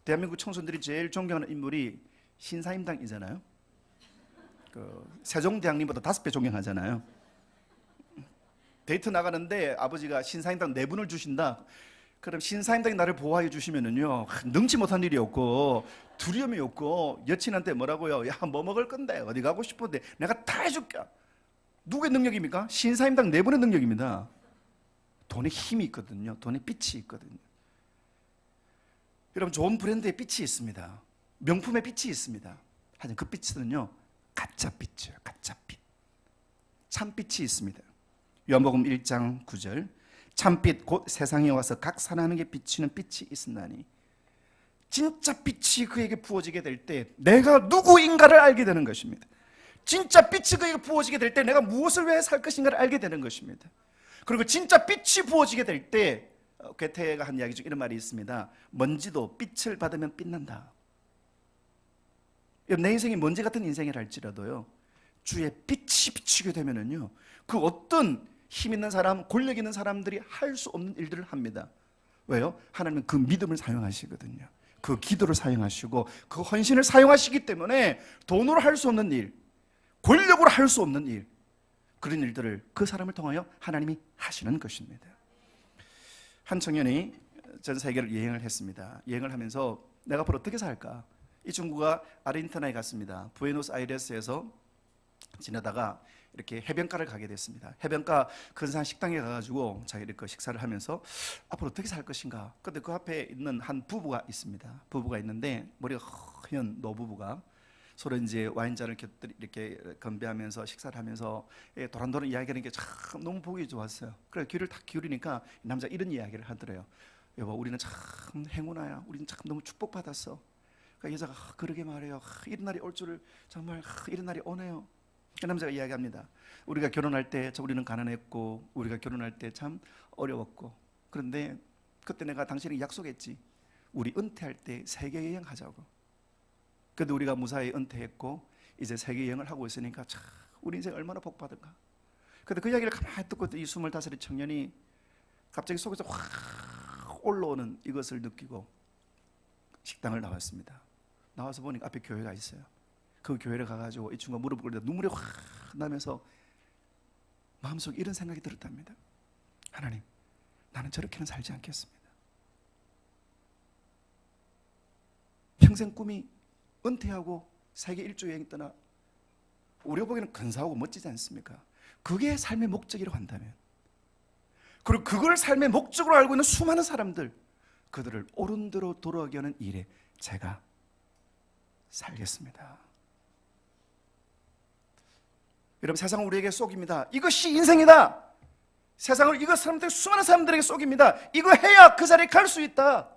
[SPEAKER 1] 대한민국 청소년들이 제일 존경하는 인물이 신사임당이잖아요. 그 세종대왕님보다 5배 존경하잖아요. 데이트 나가는데 아버지가 신사임당 4분을 주신다. 그럼 신사임당이 나를 보호해 주시면은요 능치 못한 일이 없고 두려움이 없고 여친한테 뭐라고요? 야, 뭐 먹을 건데 어디 가고 싶은데 내가 다 해줄게. 누구의 능력입니까? 신사임당 4분의 능력입니다. 돈에 힘이 있거든요. 돈에 빛이 있거든요. 여러분 좋은 브랜드에 빛이 있습니다. 명품에 빛이 있습니다. 하지만 그 빛은요 가짜 빛이에요. 가짜 빛. 참빛이 있습니다. 요한복음 1장 9절 참빛 곧 세상에 와서 각 사람에게 비치는 빛이 있으나니 진짜 빛이 그에게 부어지게 될 때 내가 누구인가를 알게 되는 것입니다. 진짜 빛이 그에게 부어지게 될 때 내가 무엇을 왜 살 것인가를 알게 되는 것입니다. 그리고 진짜 빛이 부어지게 될 때 괴테가 한 이야기 중 이런 말이 있습니다. 먼지도 빛을 받으면 빛난다. 내 인생이 먼지 같은 인생이라 할지라도요 주의 빛이 비치게 되면은요 그 어떤 힘 있는 사람, 권력 있는 사람들이 할 수 없는 일들을 합니다. 왜요? 하나님은 그 믿음을 사용하시거든요. 그 기도를 사용하시고 그 헌신을 사용하시기 때문에 돈으로 할 수 없는 일, 권력으로 할 수 없는 일, 그런 일들을 그 사람을 통하여 하나님이 하시는 것입니다. 한 청년이 전 세계를 여행을 했습니다. 여행을 하면서 내가 앞으로 어떻게 살까? 이 친구가 아르헨티나에 갔습니다. 부에노스아이레스에서 지나다가 이렇게 해변가를 가게 됐습니다. 해변가 근사한 식당에 가가지고 자기 이렇게 식사를 하면서 앞으로 어떻게 살 것인가. 근데 그 앞에 있는 한 부부가 있습니다. 부부가 있는데 머리가 허연 노부부가 서로 이제 와인잔을 이렇게 건배하면서 식사를 하면서 도란도란 이야기하는 게 참 너무 보기 좋았어요. 그래서 귀를 딱 기울이니까 남자 이런 이야기를 하더래요. 여보, 우리는 참 행운아야. 우리는 참 너무 축복받았어. 그러니까 여자가 그러게 말해요. 이런 날이 올 줄을 정말 이런 날이 오네요. 그 남자가 이야기합니다. 우리가 결혼할 때 우리는 가난했고 우리가 결혼할 때 참 어려웠고 그런데 그때 내가 당신에게 약속했지. 우리 은퇴할 때 세계 여행하자고. 근데 우리가 무사히 은퇴했고 이제 세계 여행을 하고 있으니까 참 우리 인생 얼마나 복받은가. 근데 그 이야기를 가만히 듣고 이 25의 청년이 갑자기 속에서 확 올라오는 이것을 느끼고 식당을 나왔습니다. 나와서 보니까 앞에 교회가 있어요. 그 교회를 가가지고 이 친구가 무릎을 꿇는데 눈물이 확 나면서 마음속에 이런 생각이 들었답니다. 하나님, 나는 저렇게는 살지 않겠습니다. 평생 꿈이 은퇴하고 세계 일주 여행 떠나 우리가 보기에는 근사하고 멋지지 않습니까? 그게 삶의 목적이라고 한다면 그리고 그걸 삶의 목적으로 알고 있는 수많은 사람들 그들을 옳은 대로 돌아가게 하는 일에 제가 살겠습니다. 여러분 세상은 우리에게 쏙입니다. 이것이 인생이다. 세상을 이것 사람들 수많은 사람들에게 쏙입니다. 이거 해야 그 자리에 갈 수 있다.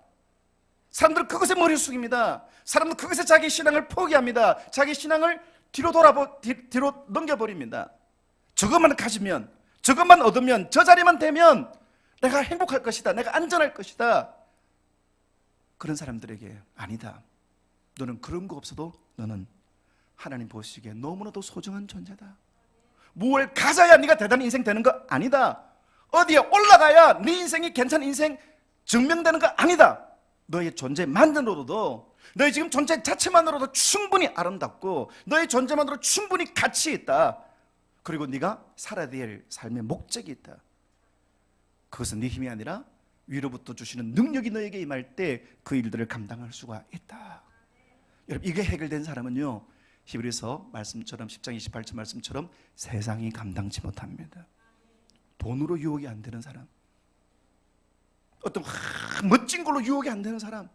[SPEAKER 1] 사람들은 그것에 머리를 숙입니다. 사람들은 그것에 자기 신앙을 포기합니다. 자기 신앙을 뒤로 넘겨버립니다. 저것만 가지면, 저것만 얻으면, 저 자리만 되면 내가 행복할 것이다. 내가 안전할 것이다. 그런 사람들에게 아니다. 너는 그런 거 없어도 너는 하나님 보시기에 너무나도 소중한 존재다. 뭘 가져야 네가 대단한 인생 되는 거 아니다. 어디에 올라가야 네 인생이 괜찮은 인생 증명되는 거 아니다. 너의 존재만으로도 너의 지금 존재 자체만으로도 충분히 아름답고 너의 존재만으로 충분히 가치 있다. 그리고 네가 살아야 될 삶의 목적이 있다. 그것은 네 힘이 아니라 위로부터 주시는 능력이 너에게 임할 때 그 일들을 감당할 수가 있다. 여러분 이게 해결된 사람은요 히브리서 말씀처럼 10장 28절 말씀처럼 세상이 감당치 못합니다. 돈으로 유혹이 안 되는 사람, 어떤 멋진 걸로 유혹이 안 되는 사람,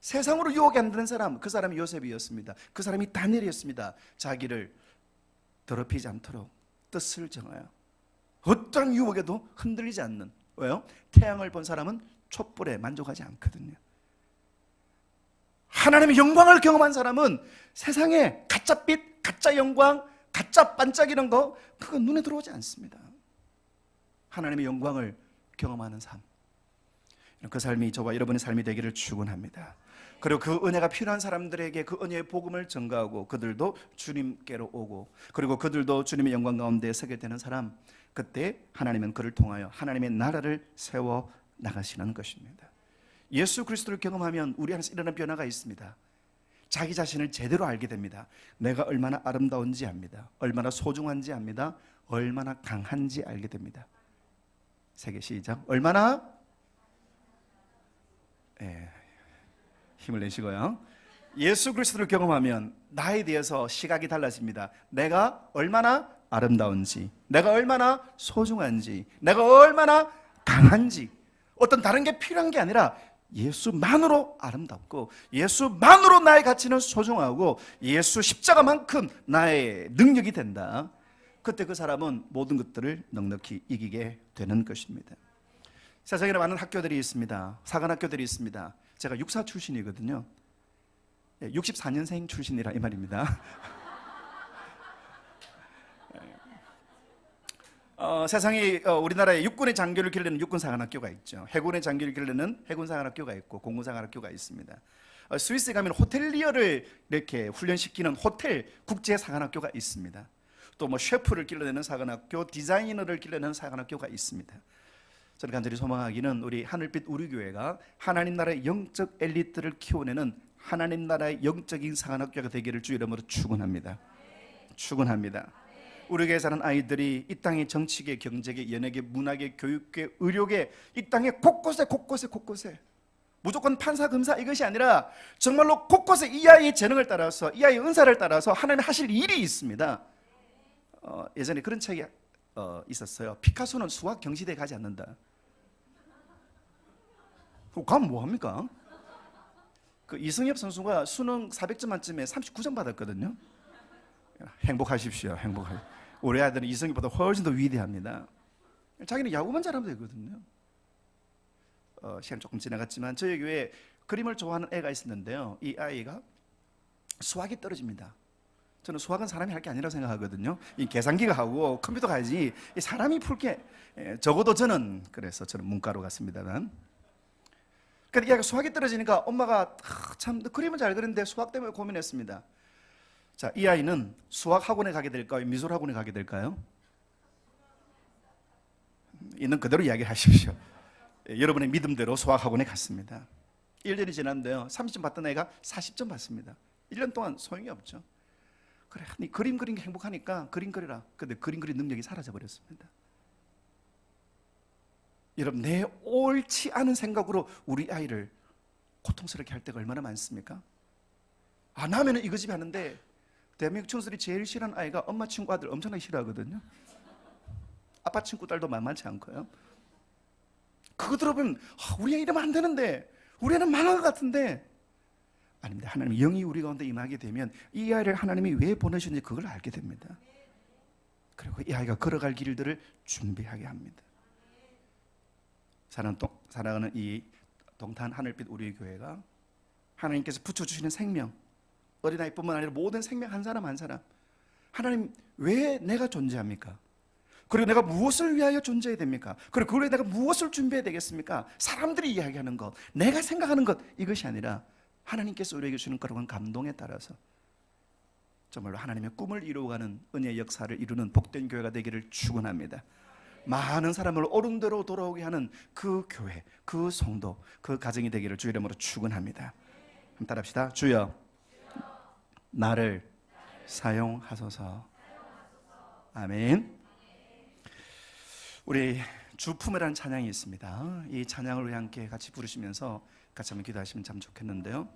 [SPEAKER 1] 세상으로 유혹이 안 되는 사람, 그 사람이 요셉이었습니다. 그 사람이 다니엘이었습니다. 자기를 더럽히지 않도록 뜻을 정하여 어떠한 유혹에도 흔들리지 않는. 왜요? 태양을 본 사람은 촛불에 만족하지 않거든요. 하나님의 영광을 경험한 사람은 세상에 가짜 빛, 가짜 영광, 가짜 반짝이는 거 그거 눈에 들어오지 않습니다. 하나님의 영광을 경험하는 삶, 그 삶이 저와 여러분의 삶이 되기를 축원합니다. 그리고 그 은혜가 필요한 사람들에게 그 은혜의 복음을 전가하고 그들도 주님께로 오고 그리고 그들도 주님의 영광 가운데 서게 되는 사람, 그때 하나님은 그를 통하여 하나님의 나라를 세워 나가시는 것입니다. 예수 그리스도를 경험하면 우리 안에서 일어나는 변화가 있습니다. 자기 자신을 제대로 알게 됩니다. 내가 얼마나 아름다운지 압니다. 얼마나 소중한지 압니다. 얼마나 강한지 알게 됩니다. 세 개 시작. 얼마나 힘을 내시고요. 예수 그리스도를 경험하면 나에 대해서 시각이 달라집니다. 내가 얼마나 아름다운지, 내가 얼마나 소중한지, 내가 얼마나 강한지, 어떤 다른 게 필요한 게 아니라 예수만으로 아름답고 예수만으로 나의 가치는 소중하고 예수 십자가만큼 나의 능력이 된다. 그때 그 사람은 모든 것들을 넉넉히 이기게 되는 것입니다. 세상에 많은 학교들이 있습니다. 사관학교들이 있습니다. 제가 육사 출신이거든요. 64년생 출신이라 이 말입니다. 세상에 우리나라에 육군의 장교를 기르는 육군사관학교가 있죠. 해군의 장교를 기르는 해군사관학교가 있고 공군사관학교가 있습니다. 스위스에 가면 호텔리어를 이렇게 훈련시키는 호텔 국제사관학교가 있습니다. 또 뭐 셰프를 길러내는 사관학교, 디자이너를 길러내는 사관학교가 있습니다. 저는 간절히 소망하기는 우리 하늘빛 우리 교회가 하나님 나라의 영적 엘리트를 키워내는 하나님 나라의 영적인 사관학교가 되기를 주 이름으로 축원합니다. 축원합니다. 우리 교회에 사는 아이들이 이 땅의 정치계, 경제계, 연예계, 문화계, 교육계, 의료계 이 땅의 곳곳에 무조건 판사, 검사 이것이 아니라 정말로 곳곳에 이 아이의 재능을 따라서 이 아이의 은사를 따라서 하나님이 하실 일이 있습니다. 예전에 그런 책이 있었어요. 피카소는 수학 경시대에 가지 않는다. 가면 뭐합니까? 그 이승엽 선수가 수능 400점 만점에 39점 받았거든요. 행복하십시오. 우리 아들은 이승엽보다 훨씬 더 위대합니다. 자기는 야구만 잘하면 되거든요. 시간 조금 지나갔지만 저희 교회에 그림을 좋아하는 애가 있었는데요. 이 아이가 수학이 떨어집니다. 저는 수학은 사람이 할 게 아니라고 생각하거든요. 이 계산기가 하고 컴퓨터가 하지 사람이 풀 게 적어도 저는 그래서 저는 문과로 갔습니다만. 그러니까 이 아이가 수학이 떨어지니까 엄마가 참 그림을 잘 그리는데 수학 때문에 고민했습니다. 자, 이 아이는 수학 학원에 가게 될까요? 미술 학원에 가게 될까요? 있는 그대로 이야기하십시오. 여러분의 믿음대로 수학 학원에 갔습니다. 1년이 지났는데요. 30점 받던 애가 40점 받습니다. 1년 동안 소용이 없죠. 그래, 네 그림 그리는 게 행복하니까 그림 그리라. 근데 그림 그리는 능력이 사라져 버렸습니다. 여러분, 내 옳지 않은 생각으로 우리 아이를 고통스럽게 할 때가 얼마나 많습니까? 나면은 이거 집에 하는데 대한민국 청소들이 제일 싫어하는 아이가 엄마 친구 아들 엄청나게 싫어하거든요. 아빠 친구 딸도 만만치 않고요. 그거 들어보면 우리 애 이러면 안 되는데, 우리 애는 망한 것 같은데. 아닙니다. 하나님 영이 우리 가운데 임하게 되면 이 아이를 하나님이 왜 보내셨는지 그걸 알게 됩니다. 그리고 이 아이가 걸어갈 길들을 준비하게 합니다. 사랑하는 이 동탄 하늘빛 우리 교회가 하나님께서 붙여주시는 생명, 어린아이뿐만 아니라 모든 생명 한 사람 한 사람, 하나님 왜 내가 존재합니까? 그리고 내가 무엇을 위하여 존재해야 됩니까? 그리고 그걸 위해 내가 무엇을 준비해야 되겠습니까? 사람들이 이야기하는 것, 내가 생각하는 것, 이것이 아니라 하나님께서 우리에게 주는 그런 감동에 따라서 정말로 하나님의 꿈을 이루어가는 은혜의 역사를 이루는 복된 교회가 되기를 축원합니다. 많은 사람을 옳은 대로 돌아오게 하는 그 교회, 그 성도, 그 가정이 되기를 주 이름으로 축원합니다. 한번 따라합시다. 주여, 나를 사용하소서. 아멘. 우리 주품이라는 찬양이 있습니다. 이 찬양을 우리 함께 같이 부르시면서 같이 한번 기도하시면 참 좋겠는데요.